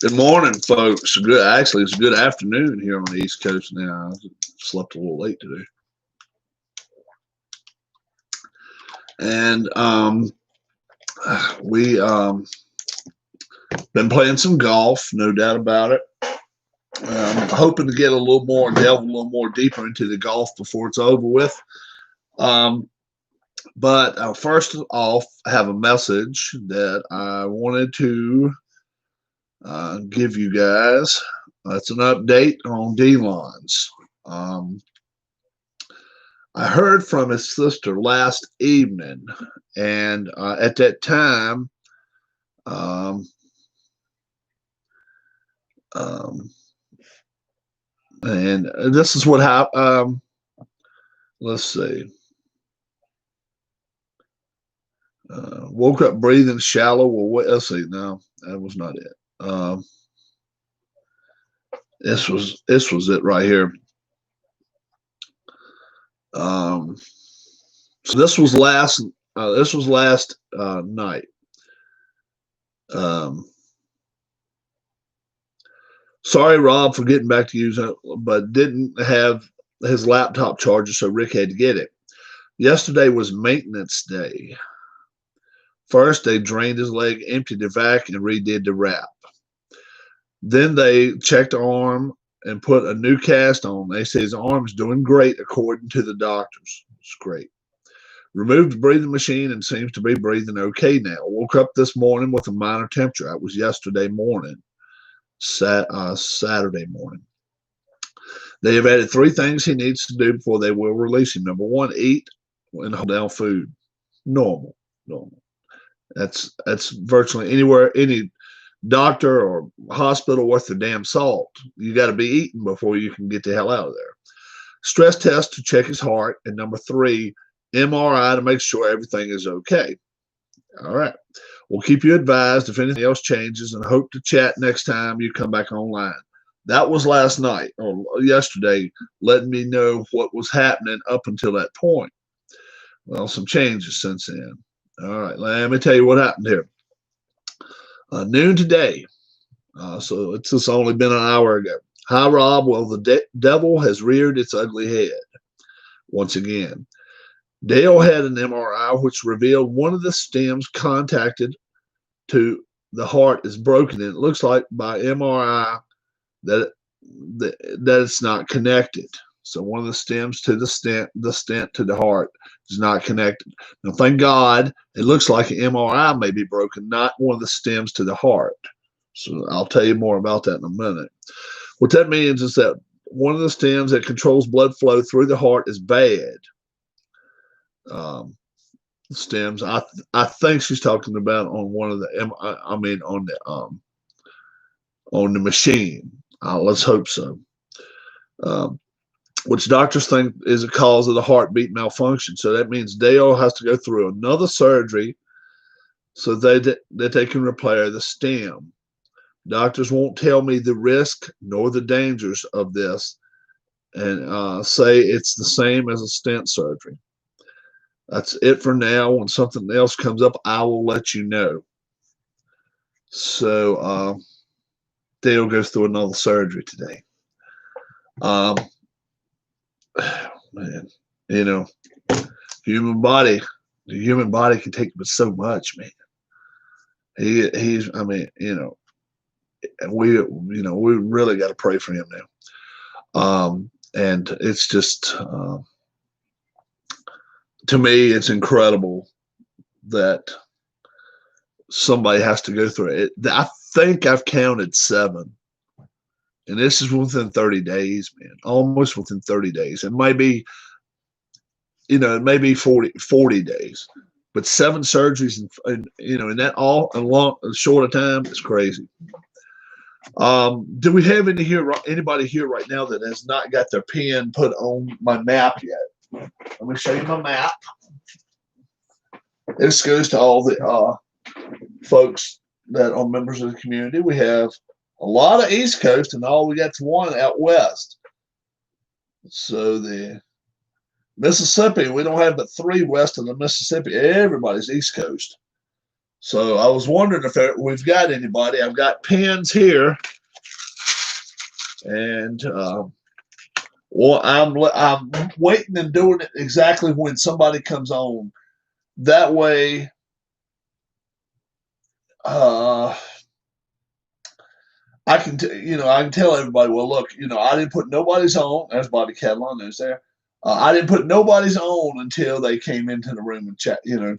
Good morning, folks. Actually, it's a good afternoon here on the East Coast now. I slept a little late today, and we been playing some golf, no doubt about it. Hoping to get delve a little more deeper into the golf before it's over with. But first off, I have a message that I wanted to give you guys. It's an update on D-Lines. I heard from his sister last evening, and at that time, and this is what happened. Let's see. Woke up breathing shallow. Well, let's see. No, that was not it. This was it right here. So this was last night. Sorry, Rob, for getting back to you, but didn't have his laptop charger, so Rick had to get it. Yesterday was maintenance day. First, they drained his leg, emptied the vac, and redid the wrap. Then they checked the arm and put a new cast on. They say his arm's doing great according to the doctors. It's great. Removed the breathing machine and seems to be breathing okay now. Woke up this morning with a minor temperature. That was yesterday morning, Saturday morning. They have added 3 things he needs to do before they will release him. Number 1, eat and hold down food. Normal. That's virtually anywhere, any doctor or hospital worth the damn salt. You got to be eating before you can get the hell out of there. Stress test to check his heart. And number 3, MRI to make sure everything is okay. All right. We'll keep you advised if anything else changes and hope to chat next time you come back online. That was last night or yesterday, letting me know what was happening up until that point. Well, some changes since then. All right. Let me tell you what happened here. Noon today. So it's just only been an hour ago. Hi, Rob. Well, the devil has reared its ugly head once again. Dale had an MRI which revealed one of the stems contacted to the heart is broken, and it looks like by MRI that it's not connected. So one of the stems to the stent to the heart is not connected. Now, thank God, it looks like an MRI may be broken, not one of the stems to the heart. So I'll tell you more about that in a minute. What that means is that one of the stems that controls blood flow through the heart is bad. Stems. I think she's talking about on one of the. On the machine. Let's hope so. Which doctors think is a cause of the heartbeat malfunction. So that means Dale has to go through another surgery so that they can repair the stem. Doctors won't tell me the risk nor the dangers of this, and say it's the same as a stent surgery. That's it for now. When something else comes up, I will let you know. So Dale goes through another surgery today. Man, the human body can take but so much, man. We really got to pray for him now. And it's just, to me, it's incredible that somebody has to go through it. I think I've counted 7. And this is within 30 days, man, almost within 30 days. It may be, it may be 40 days, but 7 surgeries in that a short a time is crazy. Do we have anybody here right now that has not got their pen put on my map yet? Let me show you my map. This goes to all the folks that are members of the community. We have a lot of East Coast, and all we got's one out west. So the Mississippi, we don't have but 3 west of the Mississippi. Everybody's East Coast. So I was wondering if we've got anybody. I've got pens here, and well, I'm waiting and doing it exactly when somebody comes on. That way, I can I can tell everybody. Well, look, I didn't put nobody's on. There's Bobby Catalan. There's there. I didn't put nobody's on until they came into the room and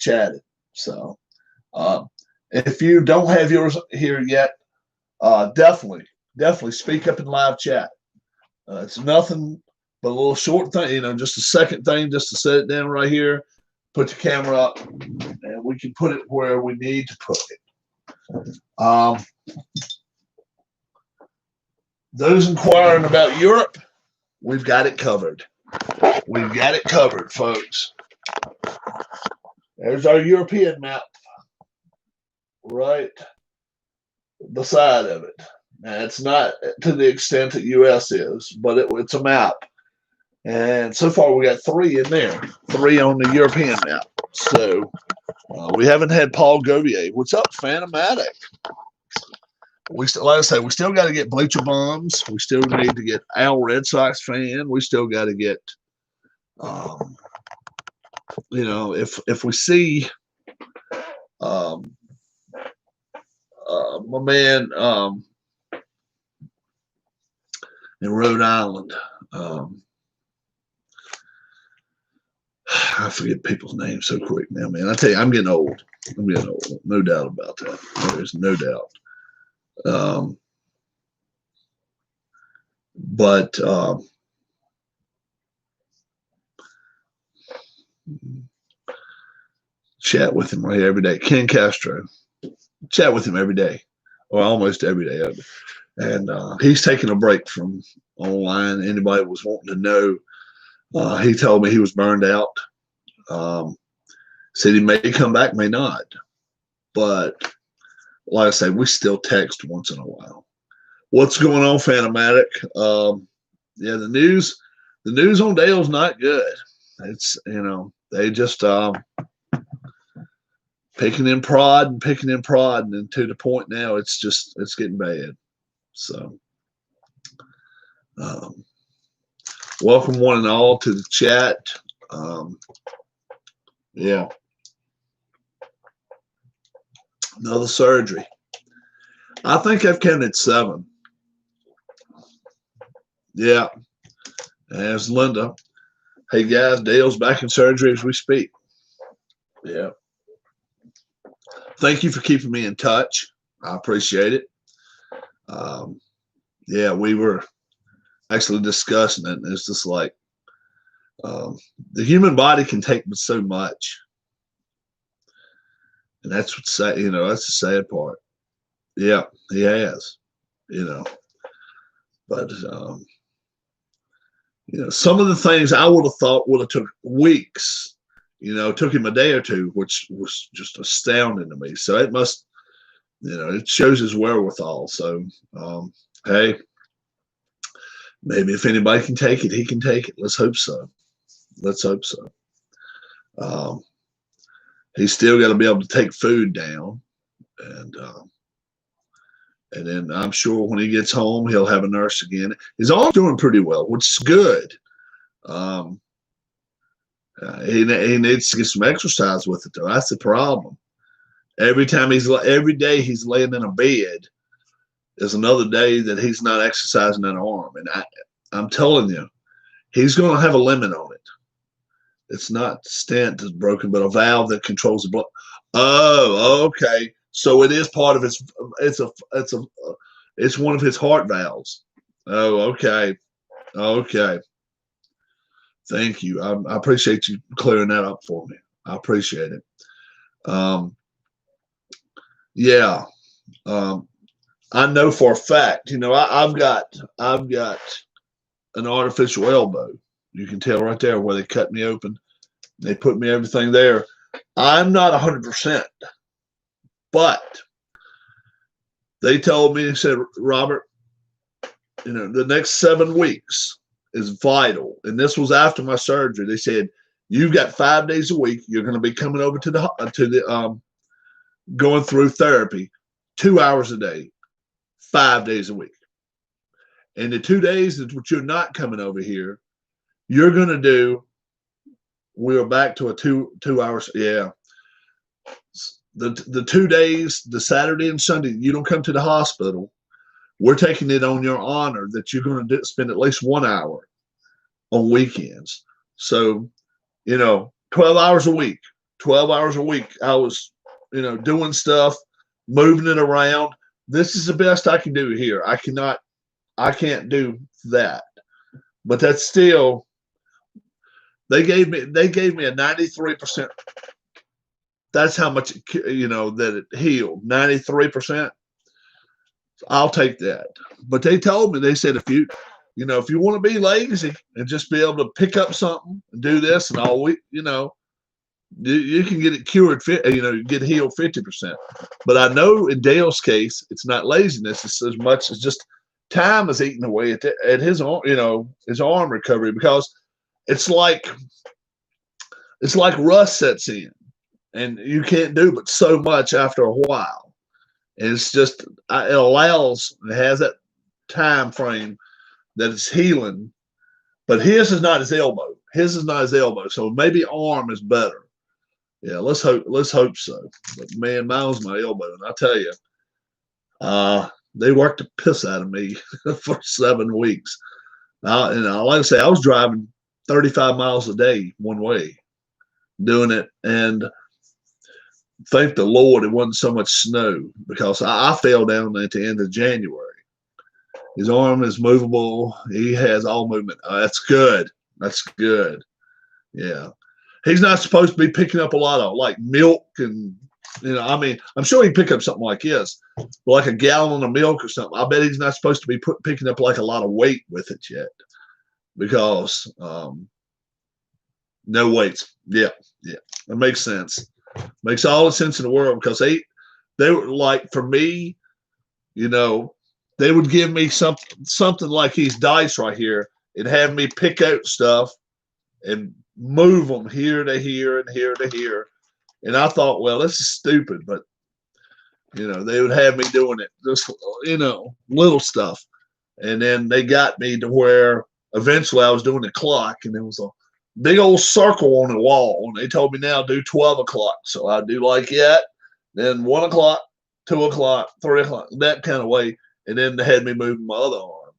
chatted. So, if you don't have yours here yet, definitely speak up in live chat. It's nothing but a little short thing, just a second thing, just to set it down right here, put the camera up, and we can put it where we need to put it. Those inquiring about Europe, we've got it covered. We've got it covered, folks. There's our European map right beside of it. Now, it's not to the extent that U.S. is, but it's a map. And so far, we got 3 in there, 3 on the European map. So we haven't had Paul Govier. What's up, Phantomatic? Like I say, we still got to get Bleacher Bums. We still need to get Al Red Sox fan. We still got to get, if we see my man in Rhode Island. I forget people's names so quick now, man. I tell you, I'm getting old. No doubt about that. There's no doubt. But chat with him right here every day. Ken Castro. Chat with him every day, or almost every day. And he's taking a break from online. Anybody was wanting to know, he told me he was burned out. Said he may come back, may not. But like I say, we still text once in a while. What's going on, Phantomatic? Yeah, the news on Dale's not good. It's they just picking in prod, and to the point now it's getting bad. So welcome one and all to the chat. Yeah. Another surgery. I think I've counted 7. Yeah. There's Linda. Hey guys, Dale's back in surgery as we speak. Yeah. Thank you for keeping me in touch. I appreciate it. Yeah, we were actually discussing it. And it's just like the human body can take so much. And that's what's sad, that's the sad part. Yeah, he has, but some of the things I would have thought would have took weeks, took him a day or two, which was just astounding to me. So it must, it shows his wherewithal. So, hey, maybe if anybody can take it, he can take it. Let's hope so. He's still got to be able to take food down, and then I'm sure when he gets home, he'll have a nurse again. He's all doing pretty well, which is good. He needs to get some exercise with it, though. That's the problem. Every day he's laying in a bed is another day that he's not exercising that arm. And I'm telling you, he's going to have a limit on it. It's not the stent that's broken, but a valve that controls the blood. Oh, okay. So it is part of his. It's one of his heart valves. Oh, okay. Thank you. I appreciate you clearing that up for me. I appreciate it. Yeah. I know for a fact. I've got an artificial elbow. You can tell right there where they cut me open. They put me everything there. I'm not 100%, but they told me, they said, Robert, the next 7 weeks is vital. And this was after my surgery. They said, you've got 5 days a week. You're going to be coming over to the going through therapy 2 hours a day, 5 days a week. And the 2 days that you're not coming over here, you're going to do, we're back to a two hours. Yeah. The 2 days, the Saturday and Sunday, you don't come to the hospital. We're taking it on your honor that you're going to spend at least 1 hour on weekends. So, 12 hours a week, 12 hours a week. I was, doing stuff, moving it around. This is the best I can do here. I can't do that. But that's still, they gave me a 93%. That's how much, that it healed. 93%. I'll take that. But they told me, they said, if you want to be lazy and just be able to pick up something and do this and all week, you can get it cured, get healed 50%. But I know in Dale's case, it's not laziness. It's as much as just time is eating away at his arm, his arm recovery, because it's like rust sets in and you can't do but so much after a while. And it's just, it has that time frame that it's healing, but his is not his elbow. So maybe arm is better. Yeah, let's hope so. But man, mine was my elbow, and I tell you, they worked the piss out of me for 7 weeks. And like I say, I was driving 35 miles a day one way, doing it, and thank the Lord it wasn't so much snow, because I fell down at the end of January. His arm is movable. He has all movement. That's good. That's good. Yeah. He's not supposed to be picking up a lot of like milk and, I'm sure he'd pick up something like this, like a gallon of milk or something. I bet he's not supposed to be picking up like a lot of weight with it yet, because no weights. Yeah. That makes sense. Makes all the sense in the world, because they were like, for me, they would give me something like these dice right here and have me pick out stuff and move them here to here and here to here. And I thought, well, this is stupid, but they would have me doing it, just little stuff. And then they got me to where eventually I was doing the clock, and there was a big old circle on the wall, and they told me now do 12 o'clock. So I do like that, then 1 o'clock, 2 o'clock, 3 o'clock, that kind of way. And then they had me moving my other arm.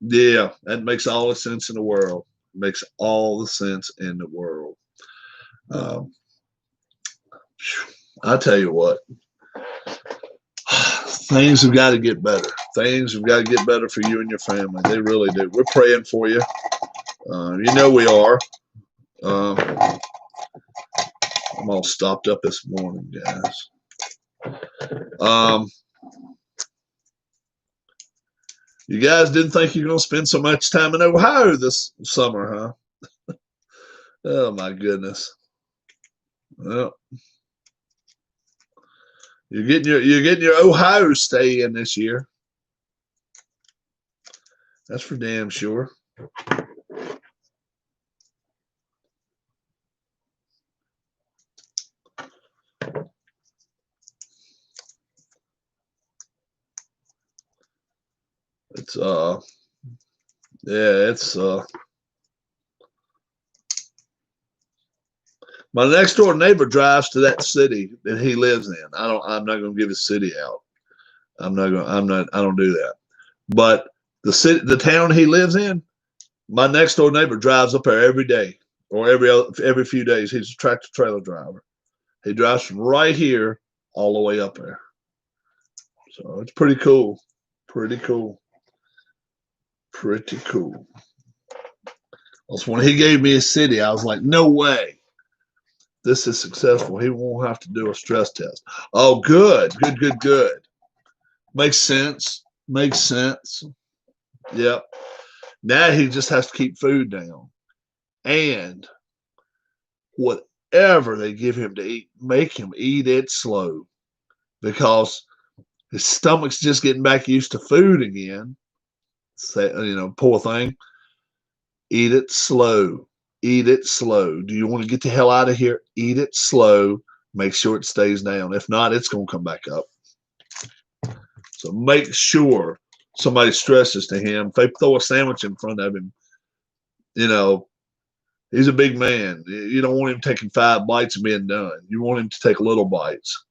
Yeah, that makes all the sense in the world. Makes all the sense in the world. I tell you what, things have got to get better. Things have got to get better for you and your family. They really do. We're praying for you. We are. I'm all stopped up this morning, guys. You guys didn't think you're going to spend so much time in Ohio this summer, huh? Oh, my goodness. Well, you're getting your Ohio stay in this year. That's for damn sure. It's my next door neighbor drives to that city that he lives in. I'm not going to give his city out. I don't do that. But the town he lives in, my next door neighbor drives up there every day, or every few days. He's a tractor trailer driver. He drives from right here all the way up there. So it's pretty cool. Pretty cool. Also, when he gave me a city, I was like, no way. This is successful. He won't have to do a stress test. Oh, good. Makes sense. Yep. Now he just has to keep food down. And whatever they give him to eat, make him eat it slow, because his stomach's just getting back used to food again. Poor thing. Eat it slow. Do you want to get the hell out of here? Eat it slow. Make sure it stays down. If not, it's going to come back up. So make sure somebody stresses to him. If they throw a sandwich in front of him, you know, he's a big man. You don't want him taking 5 bites and being done. You want him to take little bites.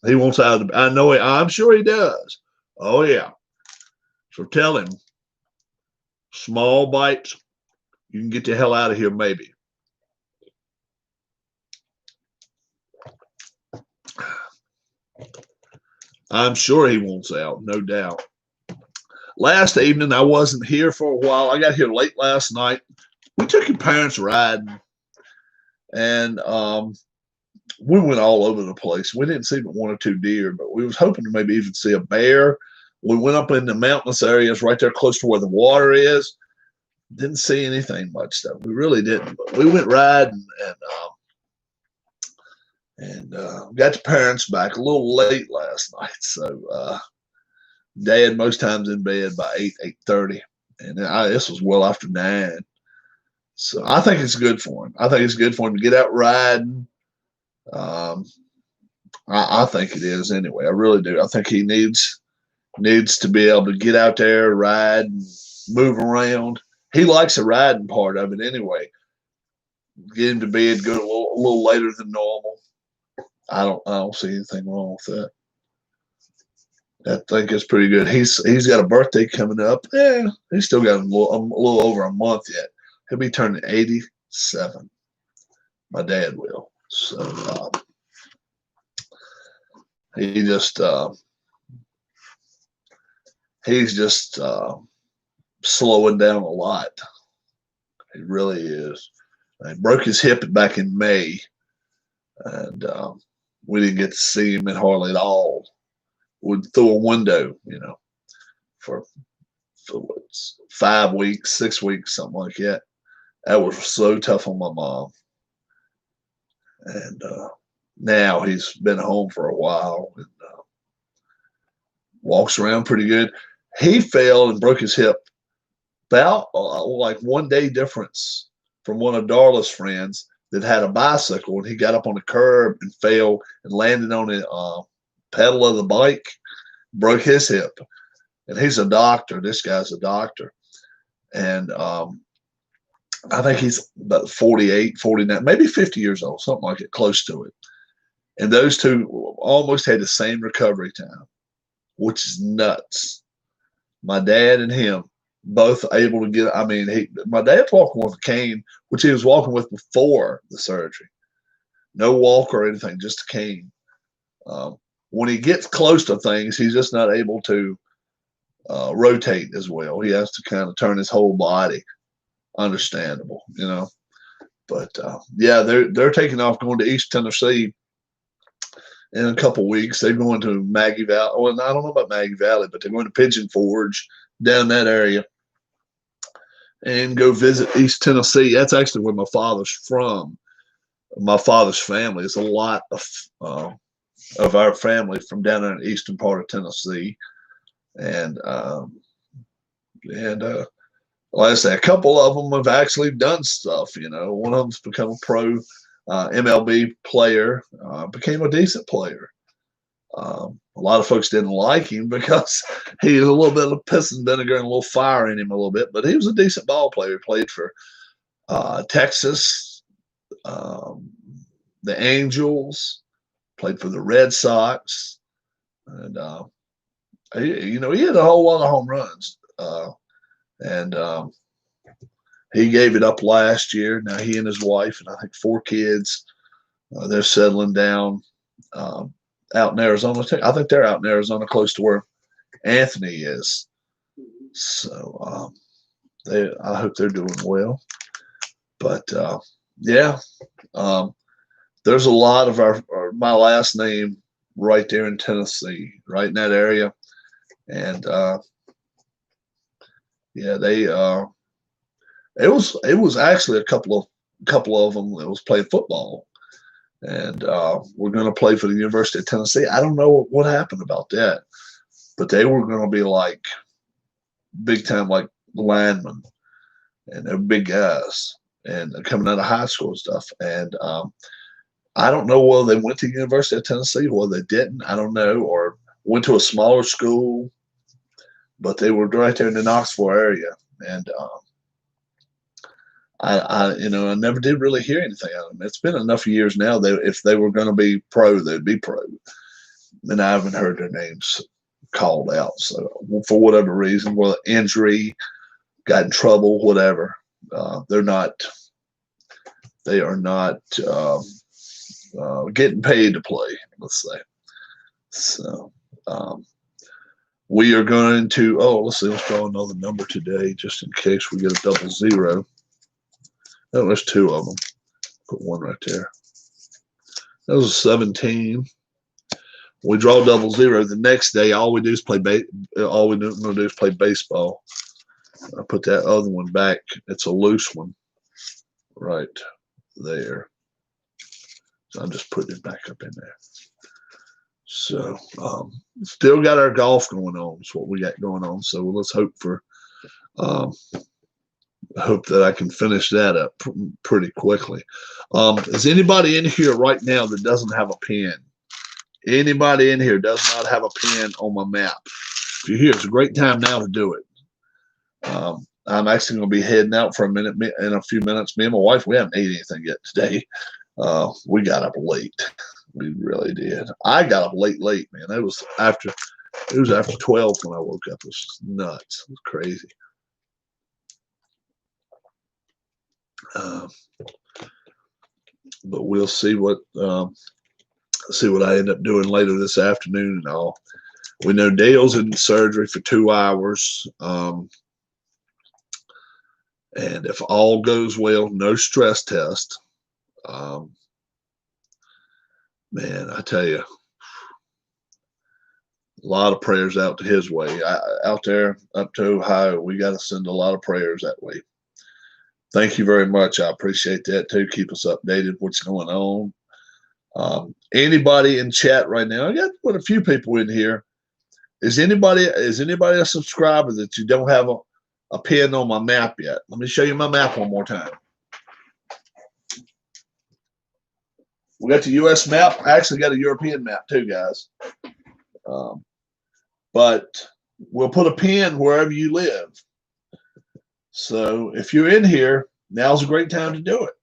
He wants out of the, I know it. I'm sure he does. Oh, yeah. So tell him, small bites, you can get the hell out of here, maybe. I'm sure he wants out, no doubt. Last evening, I wasn't here for a while. I got here late last night. We took your parents riding, and we went all over the place. We didn't see but 1 or 2 deer, but we was hoping to maybe even see a bear. We went up in the mountainous areas right there close to where the water is. Didn't see anything much, though. We really didn't. But we went riding and got the parents back a little late last night. So Dad most times in bed by 8:30, and this was well after 9. So I think it's good for him. I think it's good for him to get out riding. I think it is anyway. I really do. I think he needs to be able to get out there, ride, and move around. He likes the riding part of it anyway. Get him to bed, go a little later than normal. I don't see anything wrong with that. I think it's pretty good. He's got a birthday coming up. Yeah, he's still got a little over a month yet. He'll be turning 87. My dad will. So he's just slowing down a lot. He really is. He broke his hip back in May, and we didn't get to see him hardly at all. Would through a window, for 5 weeks, 6 weeks, something like that. That was so tough on my mom. And now he's been home for a while and walks around pretty good. He fell and broke his hip about like 1 day difference from one of Darla's friends that had a bicycle, and he got up on the curb and fell and landed on the pedal of the bike, broke his hip. And he's a doctor. This guy's a doctor. And I think he's about 48, 49, maybe 50 years old, something like it, close to it. And those two almost had the same recovery time, which is nuts. My dad and him both able to get, my dad's walking with a cane, which he was walking with before the surgery. No walker or anything, just a cane. When he gets close to things, he's just not able to rotate as well. He has to kind of turn his whole body. Understandable, But yeah, they're taking off, going to East Tennessee in a couple of weeks. They're going to Maggie Valley. Well, I don't know about Maggie Valley, but they're going to Pigeon Forge down that area and go visit East Tennessee. That's actually where my father's from. My father's family is a lot of our family from down there in the eastern part of Tennessee, and like I say, a couple of them have actually done stuff. One of them's become a pro MLB player, became a decent player. A lot of folks didn't like him because he had a little bit of piss and vinegar and a little fire in him a little bit, but he was a decent ball player. He played for Texas, the Angels, played for the Red Sox, and he had a whole lot of home runs. And he gave it up last year. Now he and his wife and I think 4 kids, they're settling down out in Arizona. I think they're out in Arizona, close to where Anthony is. So I hope they're doing well. But yeah, there's a lot of my last name right there in Tennessee, right in that area, and yeah, it was actually a couple of them that was playing football, and we're going to play for the University of Tennessee. I don't know what happened about that, but they were going to be like big time, like linemen, and they're big guys, and they're coming out of high school and stuff. And I don't know whether they went to the University of Tennessee or whether they didn't. I don't know, or went to a smaller school, but they were right there in the Knoxville area. And I never did really hear anything out of them. It's been enough years now that if they were going to be pro, they'd be pro. And I haven't heard their names called out. So for whatever reason, well, injury, got in trouble, whatever, they are not getting paid to play, let's say. So we are going to, let's see, let's draw another number today just in case we get a double zero. Oh, there's two of them. Put one right there. That was a 17. We draw double zero. The next day, all we do is play baseball. I put that other one back. It's a loose one right there. So I'm just putting it back up in there. So still got our golf going on. That's what we got going on. So let's hope for hope that I can finish that up pretty quickly. Is anybody in here right now that doesn't have a pen? Anybody in here does not have a pen on my map? If you're here, it's a great time now to do it. I'm actually going to be heading out for a minute in a few minutes. Me and my wife, we haven't ate anything yet today. We got up late. We really did. I got up late, man. It was after 12 when I woke up. It was nuts. It was crazy. But we'll see what I end up doing later this afternoon and all. We know Dale's in surgery for 2 hours. And if all goes well, no stress test. Man, I tell you, a lot of prayers out to his way. Out there up to Ohio, we got to send a lot of prayers that way. Thank you very much. I appreciate that too. Keep us updated what's going on. Anybody in chat right now? I got a few people in here. Is anybody a subscriber that you don't have a pin on my map yet? Let me show you my map one more time. We got the U.S. map. I actually got a European map too, guys. But we'll put a pin wherever you live. So if you're in here, now's a great time to do it.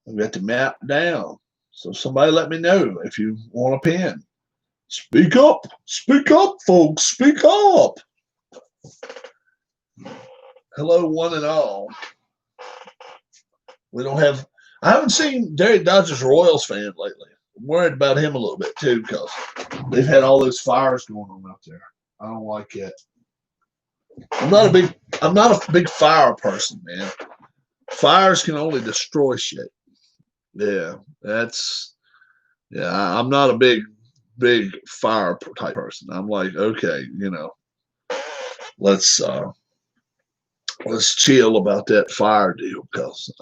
We've got the map down. So somebody let me know if you want a pin. Speak up, folks, speak up. Hello, one and all. I haven't seen Derek Dodgers Royals fan lately. I'm worried about him a little bit too because they've had all those fires going on out there. I don't like it. I'm not a big fire person, man. Fires can only destroy shit. Yeah, I'm not a big fire type person. I'm like, okay, let's chill about that fire deal because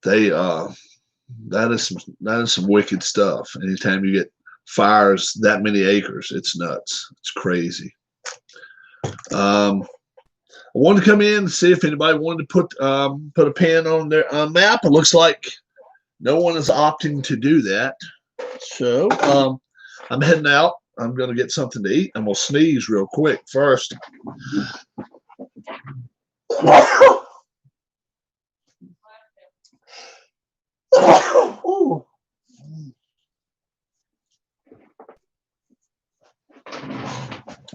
that is some wicked stuff. Anytime you get fires that many acres, it's nuts. It's crazy. I wanted to come in and see if anybody wanted to put a pin on their map. It looks like no one is opting to do that. So I'm heading out. I'm going to get something to eat. I'm going to sneeze real quick first.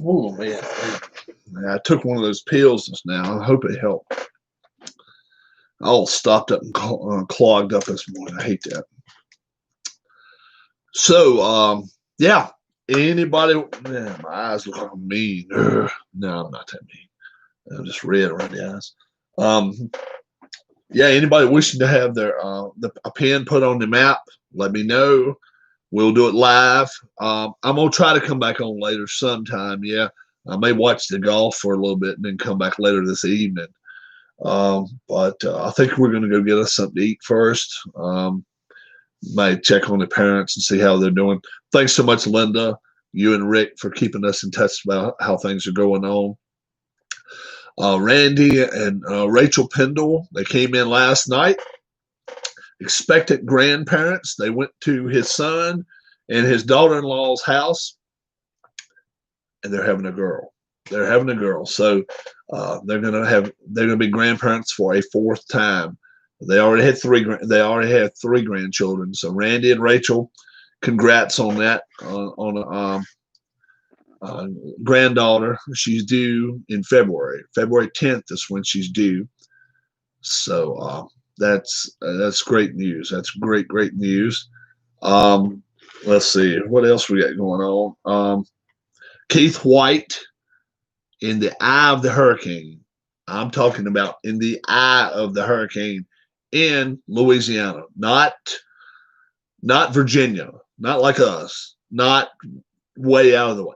Oh, man. I took one of those pills just now. I hope it helped. I all stopped up and clogged up this morning. I hate that. So, yeah. Anybody? Man, my eyes look mean. No, I'm not that mean. I'm just red around the eyes. Yeah, anybody wishing to have their a pin put on the map, let me know. We'll do it live. I'm gonna try to come back on later sometime. Yeah, I may watch the golf for a little bit and then come back later this evening. But I think we're gonna go get us something to eat first. Might check on the parents and see how they're doing. Thanks so much, Linda, you and Rick, for keeping us in touch about how things are going on. Randy and Rachel Pendle, they came in last night. expectant grandparents. They went to his son and his daughter-in-law's house, and they're having a girl. They're having a girl. So they're gonna be grandparents for a fourth time. They already had three grandchildren. So Randy and Rachel, congrats on that, granddaughter. She's due in February. February 10th is when she's due. So that's great news. That's great news. Let's see what else we got going on. Keith White, in the eye of the hurricane. I'm talking about in the eye of the hurricane in Louisiana, not Virginia, not like us, not way out of the way.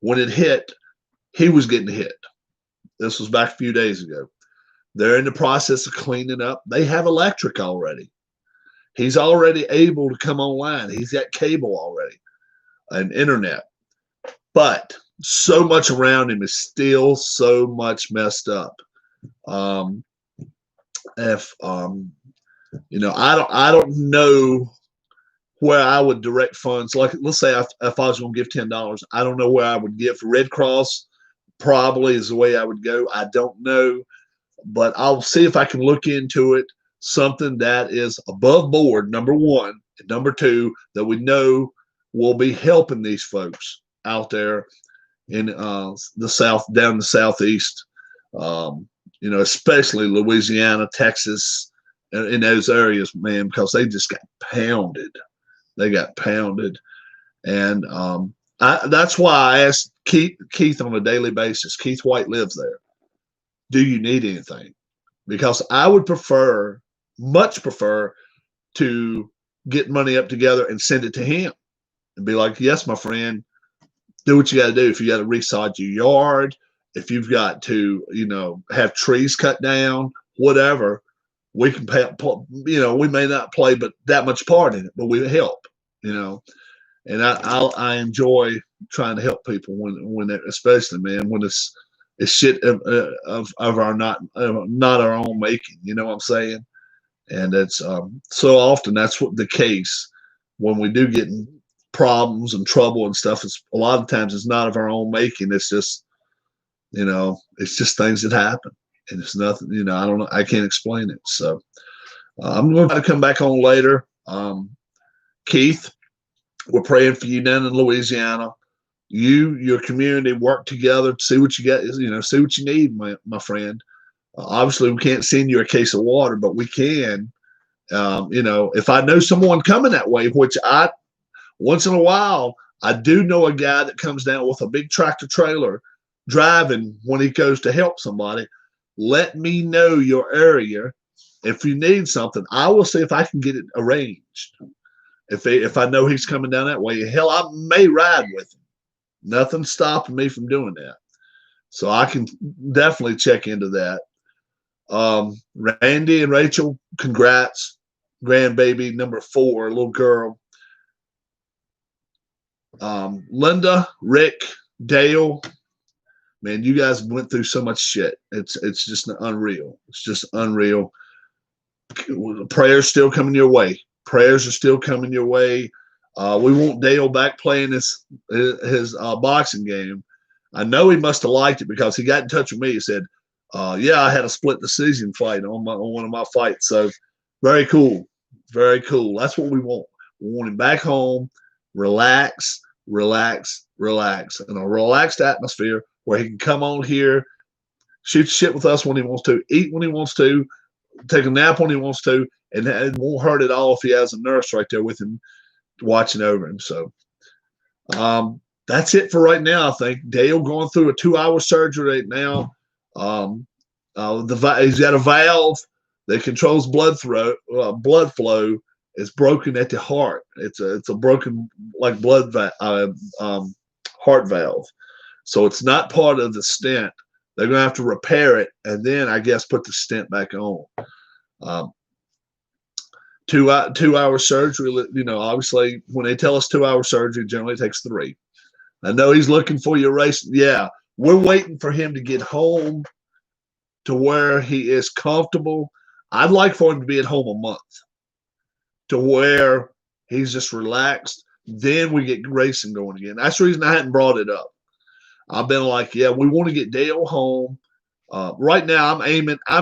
When it hit, he was getting hit. This was back a few days ago. They're in the process of cleaning up. They have electric already. He's already able to come online. He's got cable already and internet. But so much around him is still so much messed up. I don't know where I would direct funds. Like, let's say if I was going to give $10, I don't know where I would give. Red Cross probably is the way I would go. I don't know, but I'll see if I can look into it. Something that is above board, number one, and number two, that we know will be helping these folks out there in the South, down the Southeast, especially Louisiana, Texas, in those areas, man, because they just got pounded. They got pounded. And that's why I asked Keith on a daily basis. Keith White lives there. Do you need anything? Because I would much prefer to get money up together and send it to him and be like, yes, my friend, do what you got to do. If you got to resod your yard, if you've got to, have trees cut down, whatever, we can pay, we may not play but that much part in it, but we help, and I enjoy trying to help people when especially, man, when it's shit of our not our own making, you know what I'm saying? And it's so often that's what the case when we do get in problems and trouble and stuff. It's a lot of times it's not of our own making. It's just, it's just things that happen, and it's nothing. I don't know. I can't explain it. So I'm going to come back on later. Keith, we're praying for you down in Louisiana. Your community work together to see what you got. See what you need, my friend. Obviously, we can't send you a case of water, but we can. If I know someone coming that way, which once in a while, I do know a guy that comes down with a big tractor trailer driving when he goes to help somebody. Let me know your area. If you need something, I will see if I can get it arranged. If I know he's coming down that way, hell, I may ride with him. Nothing's stopping me from doing that. So I can definitely check into that. Randy and Rachel, congrats. Grandbaby number 4, little girl. Linda, Rick, Dale, man, you guys went through so much shit. It's just unreal. It's just unreal. Prayers still coming your way. Prayers are still coming your way. We want Dale back playing his boxing game. I know he must have liked it because he got in touch with me. He said, yeah, I had a split decision fight on one of my fights. So very cool. Very cool. That's what we want. We want him back home, relax, in a relaxed atmosphere where he can come on here, shoot shit with us when he wants to, eat when he wants to, take a nap when he wants to, and it won't hurt at all if he has a nurse right there with him watching over him. So that's it for right now. I think Dale going through a 2-hour surgery right now. He's got a valve that controls blood flow. It's broken at the heart. It's a broken like heart valve. So it's not part of the stent. They're gonna have to repair it and then I guess put the stent back on. 2-hour surgery. Obviously when they tell us 2-hour surgery, generally it takes 3. I know he's looking for your race. Yeah, we're waiting for him to get home to where he is comfortable. I'd like for him to be at home a month. to where he's just relaxed, then we get racing going again. That's the reason I hadn't brought it up. I've been like, yeah, we want to get Dale home. Right now, I'm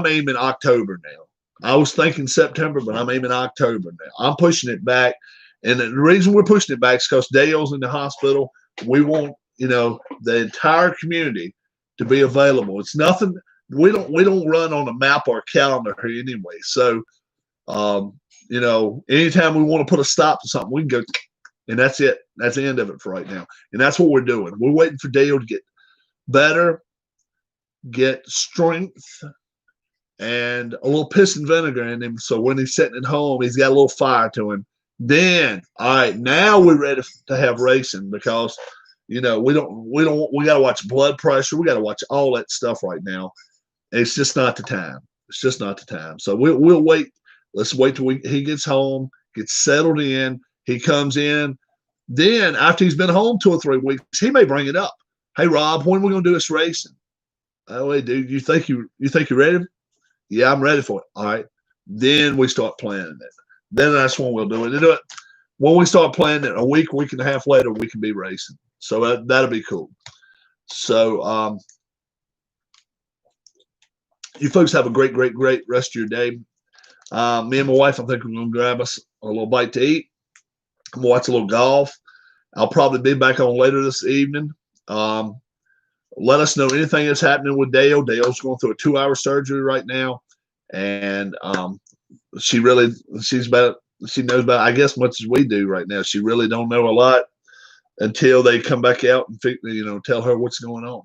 aiming October now. I was thinking September, but I'm aiming October now. I'm pushing it back, and the reason we're pushing it back is because Dale's in the hospital. We want the entire community to be available. It's nothing. We don't run on a map or a calendar here anyway. So, anytime we want to put a stop to something, we can go, and that's it. That's the end of it for right now. And that's what we're doing. We're waiting for Dale to get better, get strength, and a little piss and vinegar in him. So when he's sitting at home, he's got a little fire to him. Then, all right, now we're ready to have racing because, we got to watch blood pressure. We got to watch all that stuff right now. It's just not the time. It's just not the time. So we'll wait. Let's wait till he gets home, gets settled in. He comes in. Then after he's been home 2 or 3 weeks, he may bring it up. Hey, Rob, when are we going to do this racing? Oh, wait, dude, you think you're ready? Yeah, I'm ready for it. All right. Then we start planning it. Then that's when we'll do it. When we start planning it, a week and a half later, we can be racing. So that'll be cool. So you folks have a great, great, great rest of your day. Me and my wife, I think we're going to grab us a little bite to eat. I'm going to watch a little golf. I'll probably be back on later this evening. Let us know anything that's happening with Dale. Dale's going through a 2-hour surgery right now. And she knows about, I guess, much as we do right now. She really don't know a lot until they come back out and tell her what's going on.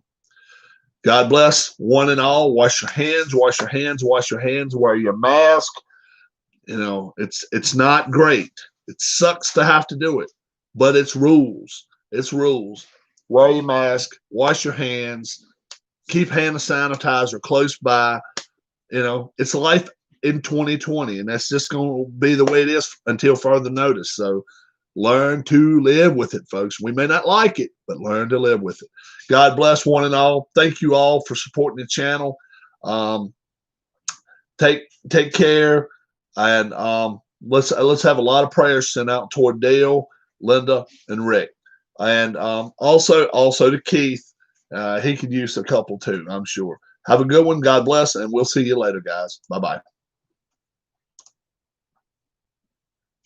God bless one and all. Wash your hands, wash your hands, wash your hands, wear your mask. It's not great. It sucks to have to do it, but it's rules. It's rules. Wear your mask, wash your hands, keep hand sanitizer close by. It's life in 2020, and that's just going to be the way it is until further notice. So learn to live with it, folks. We may not like it, but learn to live with it. God bless one and all. Thank you all for supporting the channel. Take care, and let's have a lot of prayers sent out toward Dale, Linda, and Rick. And also to Keith, he could use a couple too, I'm sure. Have a good one. God bless, and we'll see you later, guys. Bye-bye.